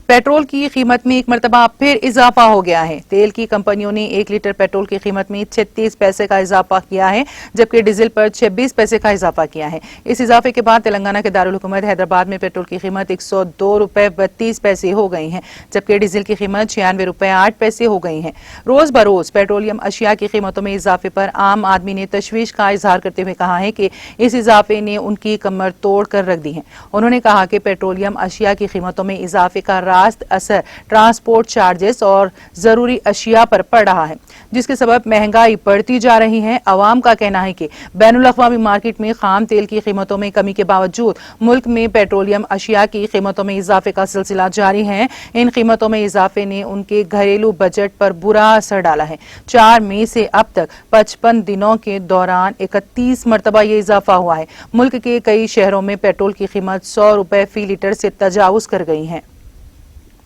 Petrol की कीमत में एक मरतबा फिर इजाफा हो गया है। तेल की कंपनियों ने 1 लीटर पेट्रोल की कीमत में 36 पैसे का इजाफा किया है, जबकि डीजल पर 26 पैसे का इजाफा किया है। इस इजाफे के बाद तेलंगाना के दारुल हुकूमत हैदराबाद में पेट्रोल की कीमत 102 रुपए 32 पैसे हो गई है, जबकि डीजल की कीमत 96 रुपए 8 पैसे हो गई है। रोज बरोज पेट्रोलियम अशिया की कीमतों में इजाफे पर आम आदमी ने तशवीश का इजहार करते हुए कहा है कि इस इजाफे ने उनकी कमर तोड़ कर रख दी है। उन्होंने कहा कि पेट्रोलियम अशिया की कीमतों में इजाफे का रास्त असर ट्रांसपोर्ट चार्जेस और जरूरी अशिया पर पड़ रहा है, जिसके सबब महंगाई बढ़ती जा रही है। अवाम का कहना है कि बैनुल अक़वामी मार्केट में खाम तेल की कीमतों में कमी के बावजूद मुल्क में पेट्रोलियम अशिया की कीमतों में इजाफे का सिलसिला जारी है। इन कीमतों में इजाफे ने उनके घरेलू बजट पर बुरा असर डाला है। 4 मई से अब तक 55 दिनों के दौरान 31 मरतबा ये इजाफा हुआ है। मुल्क के कई शहरों में पेट्रोल की कीमत 100 रुपए फी लीटर से तजावुज कर गई है।